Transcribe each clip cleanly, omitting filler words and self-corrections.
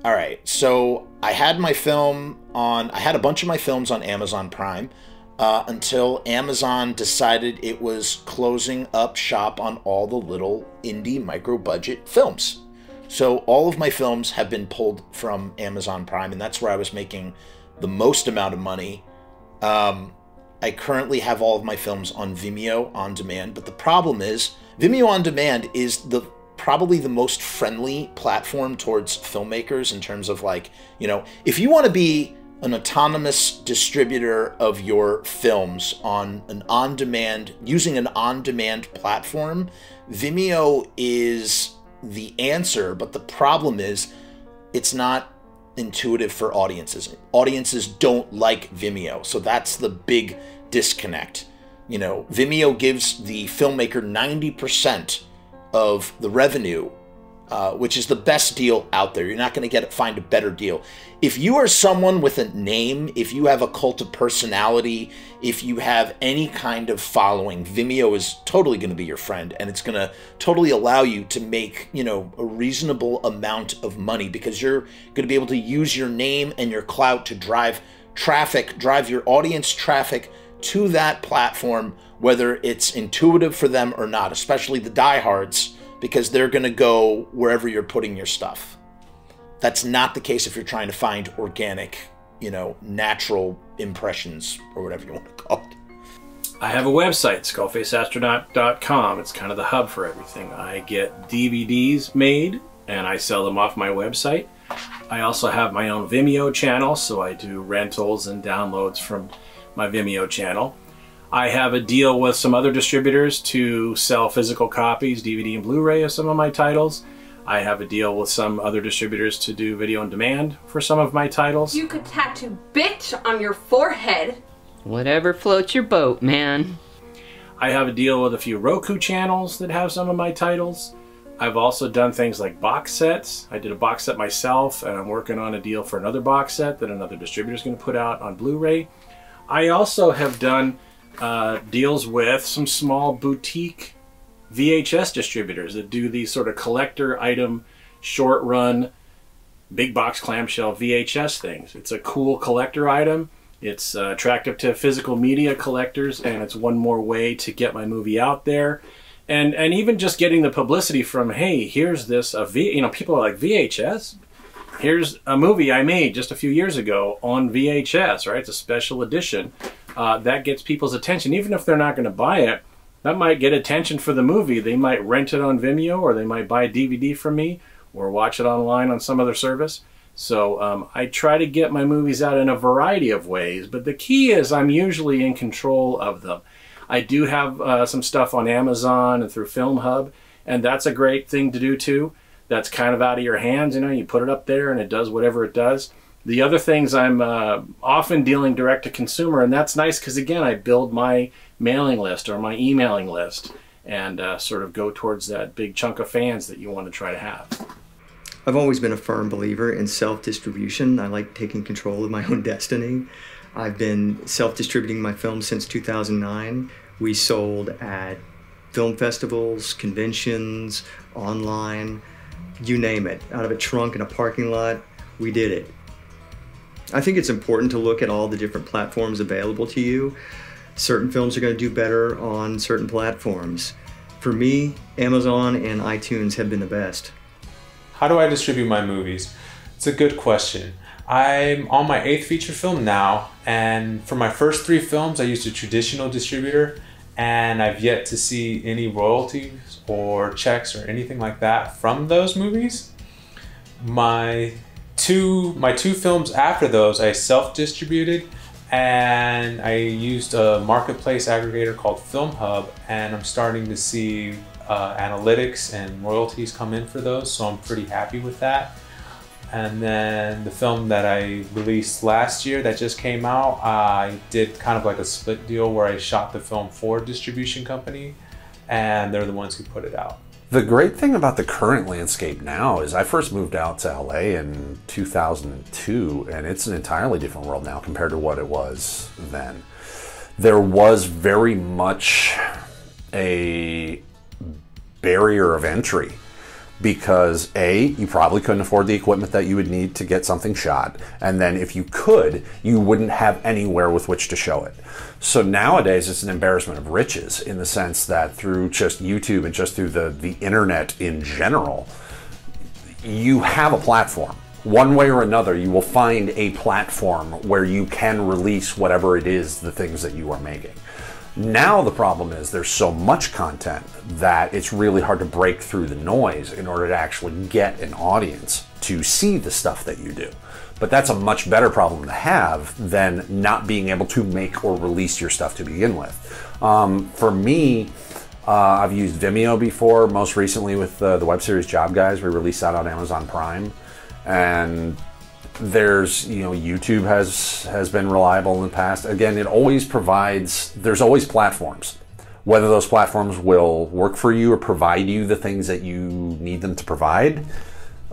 All right, so I had my film on, I had a bunch of my films on Amazon Prime until Amazon decided it was closing up shop on all the little indie micro budget films. So all of my films have been pulled from Amazon Prime, and that's where I was making the most amount of money. I currently have all of my films on Vimeo on demand, but the problem is Vimeo on demand is probably the most friendly platform towards filmmakers in terms of, like, you know, if you want to be an autonomous distributor of your films on an on-demand, using an on-demand platform, Vimeo is the answer. But the problem is it's not intuitive for audiences. Audiences don't like Vimeo. So that's the big disconnect. You know, Vimeo gives the filmmaker 90% of the revenue, which is the best deal out there. You're not going to find a better deal. If you are someone with a name, if you have a cult of personality, if you have any kind of following, Vimeo is totally going to be your friend, and it's going to totally allow you to make, you know, a reasonable amount of money, because you're going to be able to use your name and your clout to drive traffic, drive your audience traffic to that platform, whether it's intuitive for them or not, especially the diehards, because they're going to go wherever you're putting your stuff. That's not the case if you're trying to find organic, you know, natural impressions, or whatever you want to call it. I have a website, skullfaceastronaut.com. It's kind of the hub for everything. I get DVDs made and I sell them off my website. I also have my own Vimeo channel, so I do rentals and downloads from my Vimeo channel. I have a deal with some other distributors to sell physical copies, DVD and Blu-ray, of some of my titles. I have a deal with some other distributors to do video on demand for some of my titles. You could tattoo bitch on your forehead. Whatever floats your boat, man. I have a deal with a few Roku channels that have some of my titles. I've also done things like box sets. I did a box set myself, and I'm working on a deal for another box set that another distributor is going to put out on Blu-ray. I also have done deals with some small boutique VHS distributors that do these sort of collector item, short run, big box clamshell VHS things. It's a cool collector item. It's attractive to physical media collectors, and it's one more way to get my movie out there. And even just getting the publicity from, hey, here's this, you know, people are like, VHS? Here's a movie I made just a few years ago on VHS, right? It's a special edition. That gets people's attention. Even if they're not going to buy it, that might get attention for the movie. They might rent it on Vimeo, or they might buy a DVD from me, or watch it online on some other service. So I try to get my movies out in a variety of ways, but the key is I'm usually in control of them. I do have some stuff on Amazon and through FILMHUB, and that's a great thing to do too. That's kind of out of your hands, you know, you put it up there and it does whatever it does. The other things I'm often dealing direct to consumer, and that's nice because, again, I build my mailing list or my emailing list and sort of go towards that big chunk of fans that you want to try to have. I've always been a firm believer in self-distribution. I like taking control of my own destiny. I've been self-distributing my films since 2009. We sold at film festivals, conventions, online, you name it. Out of a trunk in a parking lot, we did it. I think it's important to look at all the different platforms available to you. Certain films are going to do better on certain platforms. For me, Amazon and iTunes have been the best. How do I distribute my movies? It's a good question. I'm on my 8th feature film now, and for my first 3 films I used a traditional distributor, and I've yet to see any royalties or checks or anything like that from those movies. My two films after those I self-distributed, and I used a marketplace aggregator called FILMHUB, and I'm starting to see analytics and royalties come in for those, so I'm pretty happy with that. And then the film that I released last year that just came out, I did kind of like a split deal where I shot the film for a distribution company, and they're the ones who put it out. The great thing about the current landscape now is I first moved out to LA in 2002, and it's an entirely different world now compared to what it was then. There was very much a barrier of entry because A, you probably couldn't afford the equipment that you would need to get something shot, and then if you could, you wouldn't have anywhere with which to show it. So nowadays it's an embarrassment of riches, in the sense that through just YouTube and just through the internet in general, you have a platform. One way or another, you will find a platform where you can release whatever it is, the things that you are making. Now the problem is there's so much content that it's really hard to break through the noise in order to actually get an audience to see the stuff that you do. But that's a much better problem to have than not being able to make or release your stuff to begin with. For me, I've used Vimeo before, most recently with the web series Job Guys. We released that on Amazon Prime. And there's, YouTube has been reliable in the past. Again, it always provides, there's always platforms. Whether those platforms will work for you or provide you the things that you need them to provide,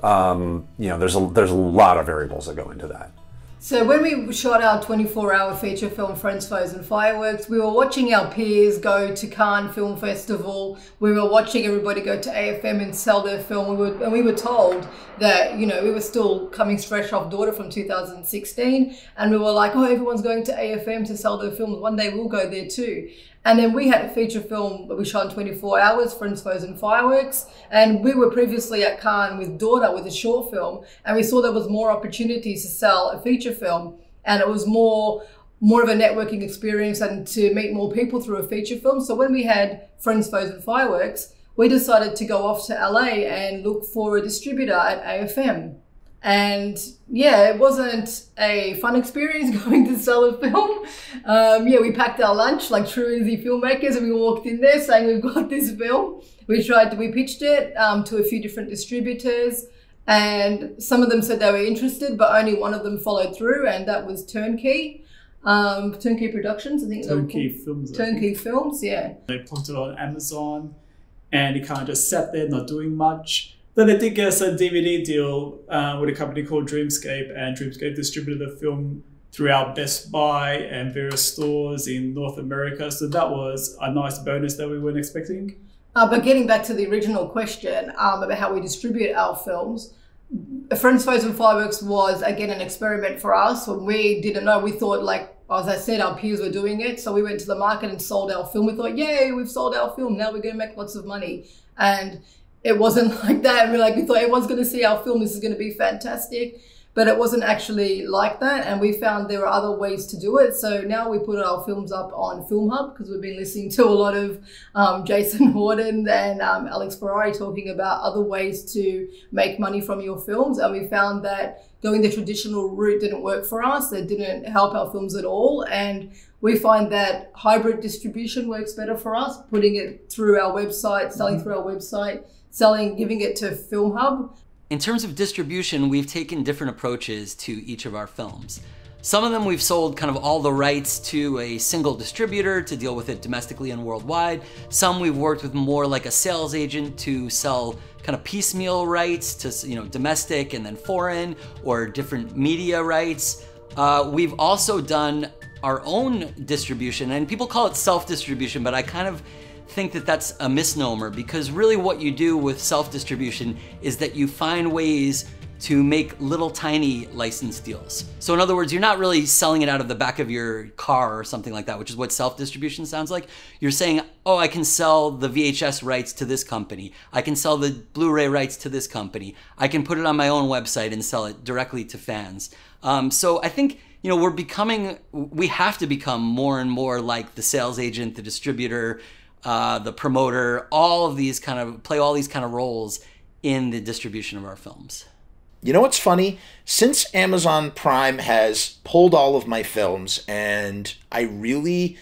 there's a lot of variables that go into that. So when we shot our 24-hour feature film, Friends, Foes and Fireworks, we were watching our peers go to Cannes Film Festival. We were watching everybody go to AFM and sell their film. We were told that, we were still coming fresh off Daughter from 2016. And we were like, oh, everyone's going to AFM to sell their films. One day we'll go there too. And then we had a feature film that we shot in 24 hours, Friends, Foes and Fireworks. And we were previously at Cannes with Daughter with a short film. And we saw there was more opportunities to sell a feature film. And it was more of a networking experience and to meet more people through a feature film. So when we had Friends, Foes and Fireworks, we decided to go off to LA and look for a distributor at AFM. And yeah, it wasn't a fun experience going to sell a film. We packed our lunch like true easy filmmakers, and we walked in there saying we've got this film. We pitched it to a few different distributors, and some of them said they were interested, but only one of them followed through, and that was Turnkey. Turnkey Productions, I think. Turnkey Films. Turnkey Films, yeah. They put it on Amazon, and it kind of just sat there not doing much. Then they did get us a DVD deal with a company called Dreamscape, and Dreamscape distributed the film throughout Best Buy and various stores in North America. So that was a nice bonus that we weren't expecting. But getting back to the original question about how we distribute our films, Friends, Foes and Fireworks was, again, an experiment for us. When we didn't know, we thought, like, as I said, our peers were doing it. So we went to the market and sold our film. We thought, yay, we've sold our film. Now we're going to make lots of money. And it wasn't like that. We thought everyone's going to see our film. This is going to be fantastic. But it wasn't actually like that. And we found there were other ways to do it. So now we put our films up on FILMHUB, because we've been listening to a lot of Jason Horton and Alex Ferrari talking about other ways to make money from your films. And we found that going the traditional route didn't work for us. It didn't help our films at all. And we find that hybrid distribution works better for us, putting it through our website, selling through our website, giving it to FILMHUB. In terms of distribution, we've taken different approaches to each of our films. Some of them we've sold kind of all the rights to a single distributor to deal with it domestically and worldwide. Some we've worked with more like a sales agent to sell kind of piecemeal rights to domestic and then foreign, or different media rights. We've also done our own distribution, and people call it self-distribution, but I kind of think that that's a misnomer, because really what you do with self-distribution is that you find ways to make little tiny license deals. So in other words, you're not really selling it out of the back of your car or something like that, which is what self-distribution sounds like. You're saying, oh, I can sell the VHS rights to this company. I can sell the Blu-ray rights to this company. I can put it on my own website and sell it directly to fans. So I think we have to become more and more like the sales agent, the distributor, the promoter, play all these kind of roles in the distribution of our films. You know what's funny? Since Amazon Prime has pulled all of my films, and I really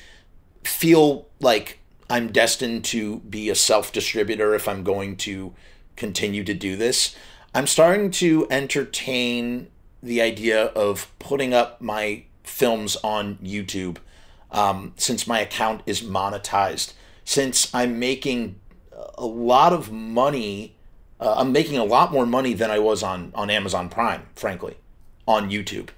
feel like I'm destined to be a self-distributor if I'm going to continue to do this, I'm starting to entertain the idea of putting up my films on YouTube, since my account is monetized. Since I'm making a lot of money, I'm making a lot more money than I was on Amazon Prime, frankly, on YouTube.